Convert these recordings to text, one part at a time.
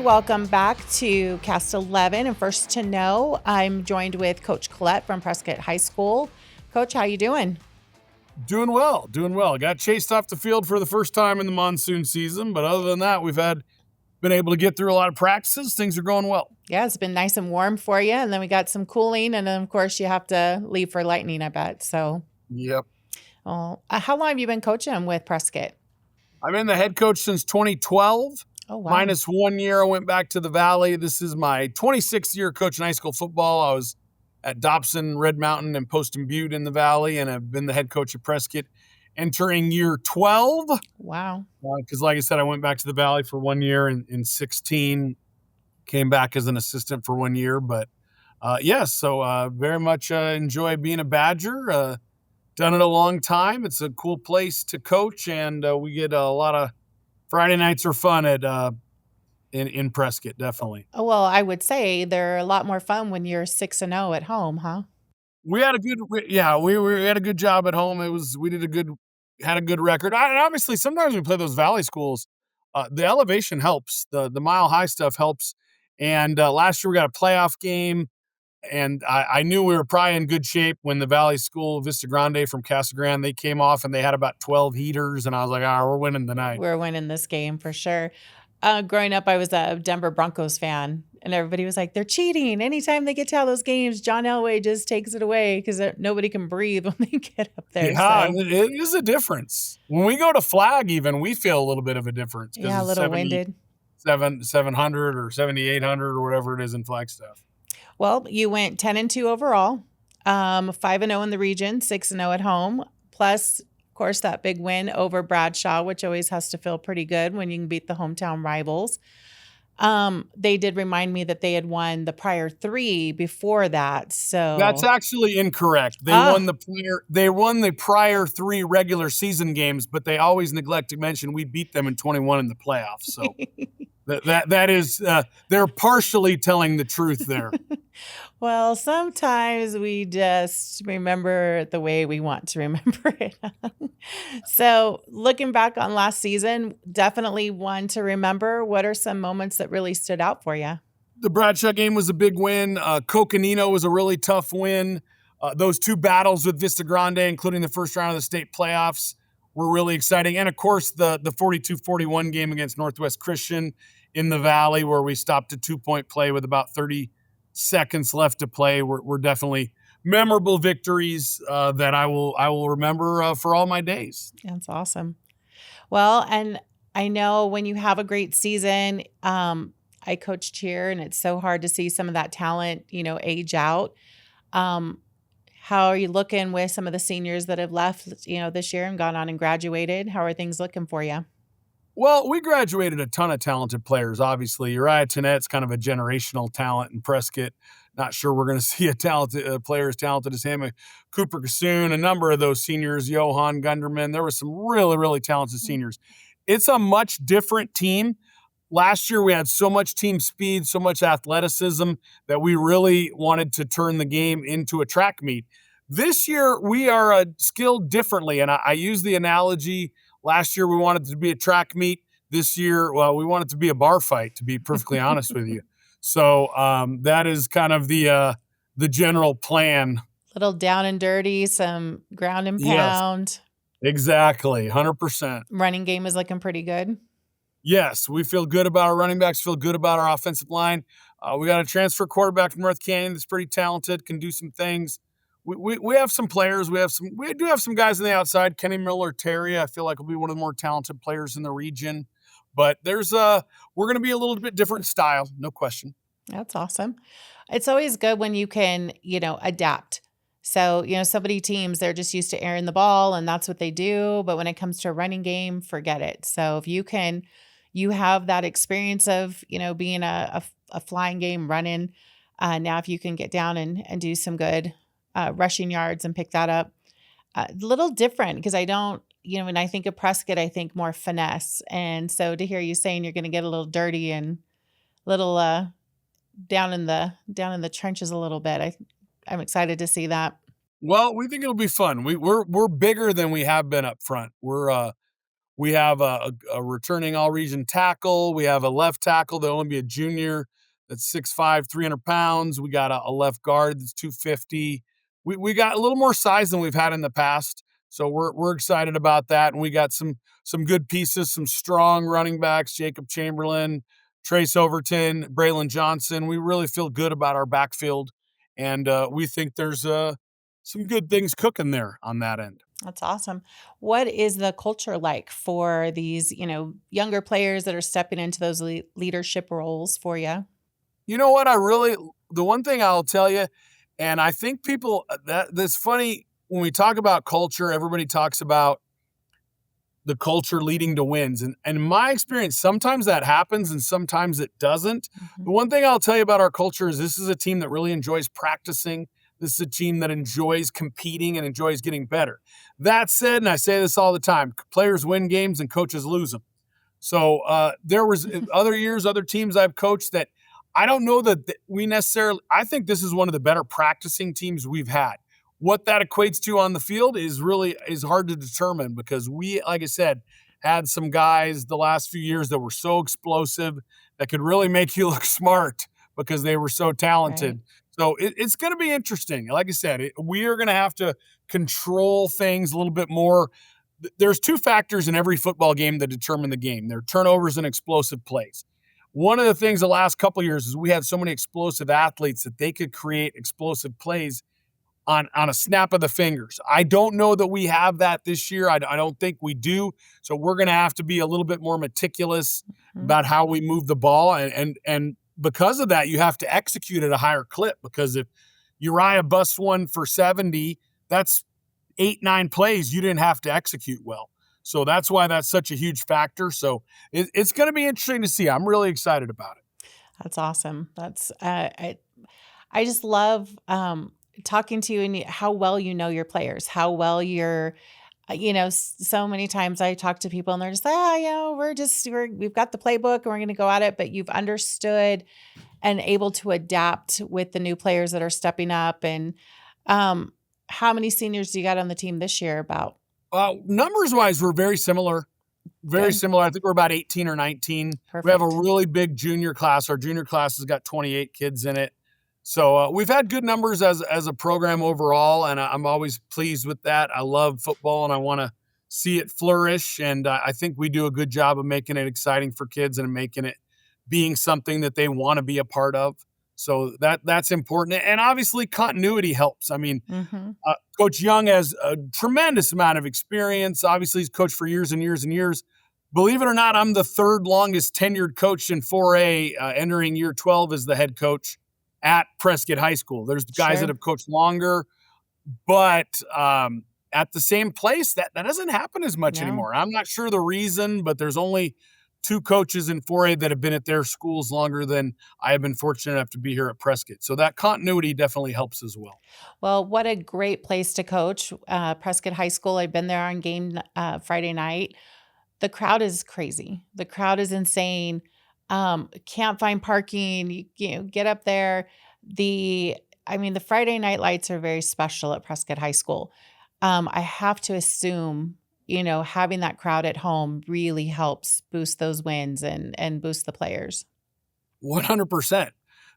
Welcome back to Cast 11 and First to Know. I'm joined with Coach Collette from Prescott High School. Coach, how you doing? Doing well. Got chased off the field for the first time in the monsoon season, but other than that, we've been able to get through a lot of practices. Things are going well. Yeah, it's been nice and warm for you, and then we got some cooling, and then, of course, you have to leave for lightning, I bet. So, Yep. how long have you been coaching with Prescott? I've been the head coach since 2012. Oh, wow. Minus 1 year, I went back to the Valley. This is my 26th year coaching high school football. I was at Dobson, Red Mountain, and Poston Butte in the Valley, and I've been the head coach at Prescott entering year 12. Wow. Because like I said, I went back to the Valley for 1 year in 16, came back as an assistant for 1 year. But so very much enjoy being a Badger. Done it a long time. It's a cool place to coach, and we get a lot of Friday nights are fun at in Prescott, definitely. Oh, well, I would say they're a lot more fun when you're 6-0 at home, huh? We had a good, we had a good job at home. Had a good record. And obviously, sometimes we play those Valley schools. The elevation helps. The mile high stuff helps. And last year we got a playoff game, and I knew we were probably in good shape when the Valley School Vista Grande from Casa Grande, they came off and they had about 12 heaters, and I was like, we're winning tonight. We're winning this game for sure. Growing up, I was a Denver Broncos fan, and everybody was like, they're cheating. Anytime they get to all those games, John Elway just takes it away because nobody can breathe when they get up there. Yeah, so. It is a difference. When we go to flag even, we feel a little bit of a difference. Yeah, a little winded. 700 or 7,800 or whatever it is in Flagstaff. Well, you went 10-2 overall, 5-0 in the region, 6-0 at home, plus, of course, that big win over Bradshaw, which always has to feel pretty good when you can beat the hometown rivals. They did remind me that they had won the prior 3 before that. So that's actually incorrect. They won the prior 3 regular season games, but they always neglect to mention we beat them in 21 in the playoffs. So that is they're partially telling the truth there. Well, sometimes we just remember it the way we want to remember it. So looking back on last season, definitely one to remember. What are some moments that really stood out for you? The Bradshaw game was a big win. Coconino was a really tough win. Those 2 battles with Vista Grande, including the first round of the state playoffs, were really exciting. And, of course, the 42-41 game against Northwest Christian in the Valley, where we stopped a 2-point play with about 30 seconds left to play, were definitely memorable victories that I will remember for all my days. That's awesome. Well, and I know when you have a great season, I coach cheer, and it's so hard to see some of that talent, age out. How are you looking with some of the seniors that have left, this year and gone on and graduated? How are things looking for you? Well, we graduated a ton of talented players, obviously. Uriah Tennette's kind of a generational talent in Prescott. Not sure we're going to see a player as talented as him. Cooper Cassoon, a number of those seniors, Johan Gunderman. There were some really, really talented seniors. It's a much different team. Last year, we had so much team speed, so much athleticism that we really wanted to turn the game into a track meet. This year, we are skilled differently, and I use the analogy. Last year, we wanted to be a track meet. This year, well, we want it to be a bar fight, to be perfectly honest with you. So that is kind of the general plan. Little down and dirty, some ground and pound. Yes, exactly, 100%. Running game is looking pretty good. Yes, we feel good about our running backs, feel good about our offensive line. We got a transfer quarterback from North Canyon that's pretty talented, can do some things. We have some players. We do have some guys on the outside. Kenny Miller-Terry, I feel like, will be one of the more talented players in the region. But we're going to be a little bit different style, no question. That's awesome. It's always good when you can, adapt. So, so many teams, they're just used to airing the ball and that's what they do. But when it comes to a running game, forget it. So if you have that experience of, being a flying game running. Now, if you can get down and do some good rushing yards and pick that up, a little different because I don't, when I think of Prescott, I think more finesse. And so to hear you saying you're going to get a little dirty and little down in the trenches a little bit, I'm excited to see that. Well, we think it'll be fun. We're bigger than we have been up front. We're We have a returning all-region tackle. We have a left tackle that'll only be a junior that's 6'5", 300 pounds. We got a left guard that's 250. We got a little more size than we've had in the past, so we're excited about that. And we got some good pieces, some strong running backs: Jacob Chamberlain, Trace Overton, Braylon Johnson. We really feel good about our backfield, and we think there's some good things cooking there on that end. That's awesome. What is the culture like for these, younger players that are stepping into those leadership roles for you? You know what? The one thing I'll tell you, and I think people that's funny when we talk about culture, everybody talks about the culture leading to wins. And in my experience, sometimes that happens and sometimes it doesn't. The one thing I'll tell you about our culture is this is a team that really enjoys practicing. This is a team that enjoys competing and enjoys getting better. That said, and I say this all the time, players win games and coaches lose them. So there was other years, other teams I've coached that I don't know that we necessarily, I think this is one of the better practicing teams we've had. What that equates to on the field is hard to determine, because we, like I said, had some guys the last few years that were so explosive that could really make you look smart because they were so talented. Right. So it's going to be interesting. Like I said, we are going to have to control things a little bit more. There's two factors in every football game that determine the game. They're turnovers and explosive plays. One of the things the last couple of years is we had so many explosive athletes that they could create explosive plays on a snap of the fingers. I don't know that we have that this year. I don't think we do. So we're going to have to be a little bit more meticulous about how we move the ball. And because of that, you have to execute at a higher clip, because if Uriah busts one for 70, that's 8-9 plays you didn't have to execute well. So that's why that's such a huge factor. So it's going to be interesting to see. I'm really excited about it. That's awesome. That's I just love talking to you and how well you know your players, how well you're, so many times I talk to people and they're just like, we've got the playbook and we're going to go at it, but you've understood and able to adapt with the new players that are stepping up. And how many seniors do you got on the team this year? About numbers wise, we're very similar. Very similar. I think we're about 18 or 19. Perfect. We have a really big junior class. Our junior class has got 28 kids in it. So we've had good numbers as a program overall, and I'm always pleased with that. I love football, and I want to see it flourish, and I think we do a good job of making it exciting for kids and making it being something that they want to be a part of. So that's important, and obviously continuity helps. I mean, Coach Young has a tremendous amount of experience. Obviously, he's coached for years and years and years. Believe it or not, I'm the third longest tenured coach in 4A, entering year 12 as the head coach at Prescott High School. There's guys that have coached longer, but at the same place, that doesn't happen as much anymore. I'm not sure the reason, but there's only 2 coaches in 4A that have been at their schools longer than I have been fortunate enough to be here at Prescott. So that continuity definitely helps as well. Well, what a great place to coach. Prescott High School. I've been there on game Friday night. The crowd is crazy. The crowd is insane. Can't find parking. You get up there. The Friday night lights are very special at Prescott High School. I have to assume, having that crowd at home really helps boost those wins and boost the players. 100%.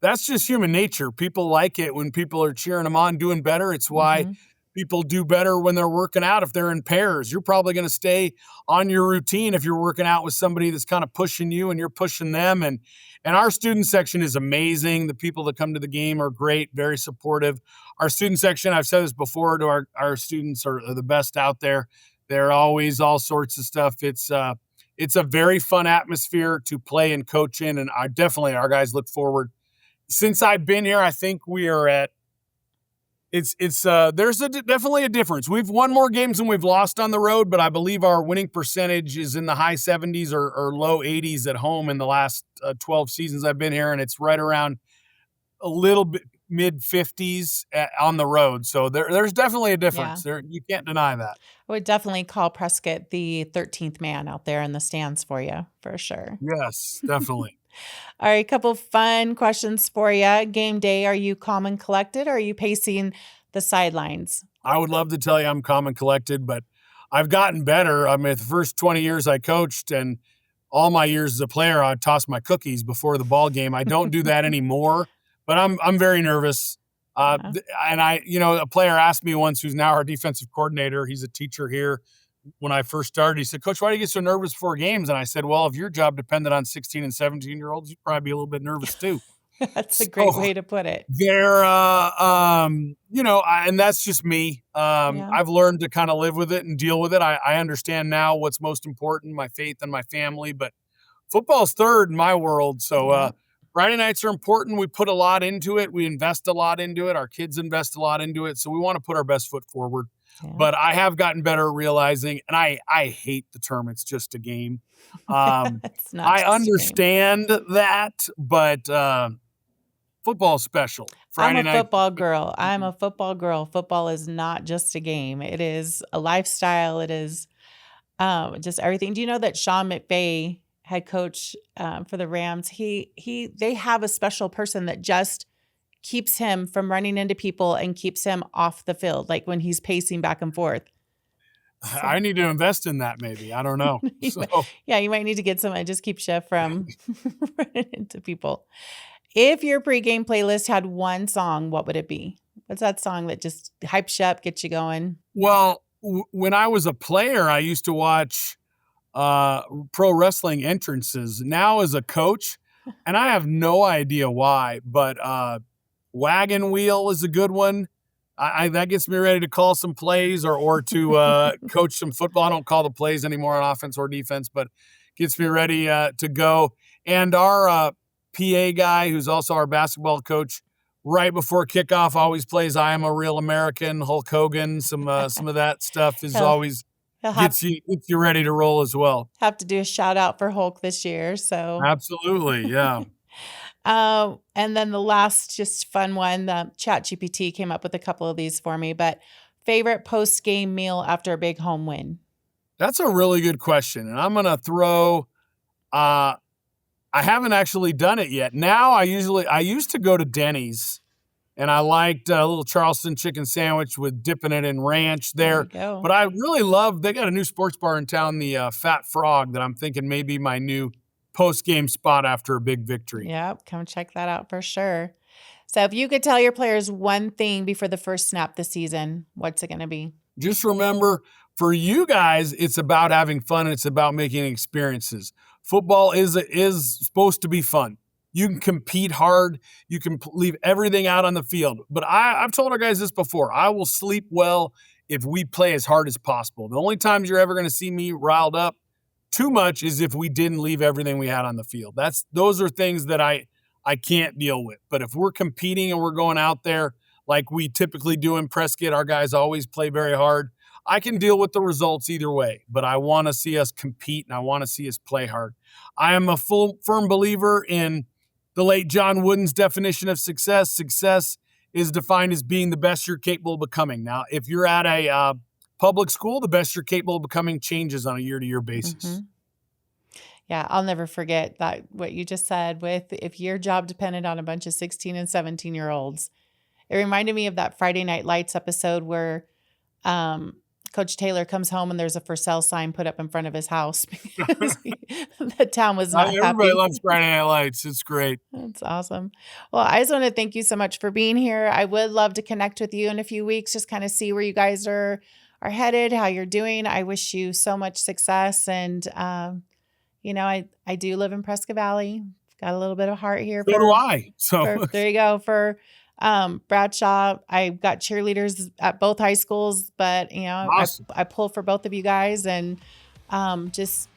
That's just human nature. People like it when people are cheering them on, doing better. It's why people do better when they're working out. If they're in pairs, you're probably going to stay on your routine if you're working out with somebody that's kind of pushing you and you're pushing them. And our student section is amazing. The people that come to the game are great, very supportive. Our student section, I've said this before, to our students are the best out there. They're always all sorts of stuff. It's a very fun atmosphere to play and coach in, and definitely our guys look forward. Since I've been here, I think we are at there's definitely a difference. We've won more games than we've lost on the road, but I believe our winning percentage is in the high 70s or low 80s at home in the last 12 seasons I've been here, and it's right around a little bit mid 50s on the road. So there's definitely a difference. You can't deny that. I would definitely call Prescott the 13th man out there in the stands for you, for sure. Yes, definitely. All right, a couple fun questions for you. Game day, are you calm and collected, or are you pacing the sidelines? I would love to tell you I'm calm and collected, but I've gotten better. I mean, the first 20 years I coached and all my years as a player, I'd toss my cookies before the ball game. I don't do that anymore, but I'm very nervous. Yeah. And a player asked me once, who's now our defensive coordinator, he's a teacher here. When I first started, he said, "Coach, why do you get so nervous before games?" And I said, "Well, if your job depended on 16 and 17-year-olds, you'd probably be a little bit nervous too." That's a great So way to put it. they're, and that's just me. Yeah. I've learned to kind of live with it and deal with it. I understand now what's most important, my faith and my family, but football's third in my world. So, Yeah. Friday nights are important. We put a lot into it. We invest a lot into it. Our kids invest a lot into it. So we want to put our best foot forward. Yeah. But I have gotten better at realizing, and I hate the term, it's just a game. It's not I just a game. understand that, but football's special. I'm Friday a night. football girl. I'm a football girl. Football is not just a game. It is a lifestyle. It is just everything. Do you know that Sean McVay, head coach for the Rams, they have a special person that just keeps him from running into people and keeps him off the field, like when he's pacing back and forth. So I need to invest in that maybe. I don't know. So you might need to get someone that just keeps you from running into people. If your pregame playlist had one song, what would it be? What's that song that just hypes you up, gets you going? Well, when I was a player, I used to watch pro wrestling entrances. Now as a coach, and I have no idea why, but Wagon Wheel is a good one. That gets me ready to call some plays or to coach some football. I don't call the plays anymore on offense or defense, but gets me ready to go. And our PA guy, who's also our basketball coach, right before kickoff always plays "I Am a Real American," Hulk Hogan. Some of that stuff is always gets you ready to roll as well. Have to do a shout out for Hulk this year. So Absolutely, yeah. And then the last just fun one, the ChatGPT came up with a couple of these for me, but favorite post-game meal after a big home win? That's a really good question. And I'm going to throw, I haven't actually done it yet. Now I used to go to Denny's and I liked a little Charleston chicken sandwich with dipping it in ranch there. But I really love, they got a new sports bar in town, the Fat Frog, that I'm thinking may be my new post-game spot after a big victory. Yep, come check that out for sure. So if you could tell your players one thing before the first snap this season, what's it going to be? Just remember, for you guys, it's about having fun and it's about making experiences. Football is supposed to be fun. You can compete hard. You can leave everything out on the field. But I've told our guys this before. I will sleep well if we play as hard as possible. The only times you're ever going to see me riled up too much is if we didn't leave everything we had on the field. Those are things that I can't deal with. But if we're competing and we're going out there like we typically do in Prescott, our guys always play very hard. I can deal with the results either way, but I want to see us compete and I want to see us play hard. I am a firm believer in the late John Wooden's definition of success. Success is defined as being the best you're capable of becoming. Now, if you're at a public school, the best you're capable of becoming changes on a year-to-year basis. Mm-hmm. Yeah, I'll never forget that what you just said with if your job depended on a bunch of 16 and 17-year-olds. It reminded me of that Friday Night Lights episode where Coach Taylor comes home and there's a for sale sign put up in front of his house because the town was not happy. Everybody loves Friday Night Lights. It's great. That's awesome. Well, I just want to thank you so much for being here. I would love to connect with you in a few weeks, just kind of see where you guys are headed, how you're doing. I wish you so much success. And, I do live in Prescott Valley. Got a little bit of heart here. So do I. So there you go. For Bradshaw, I got cheerleaders at both high schools, but awesome. I pull for both of you guys, and just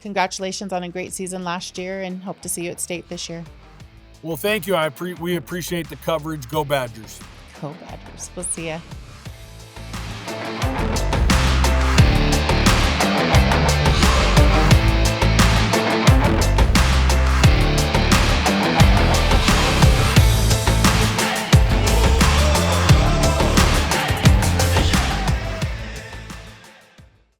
congratulations on a great season last year, and hope to see you at state this year. Well, thank you. We appreciate the coverage. Go Badgers. Go Badgers. We'll see ya.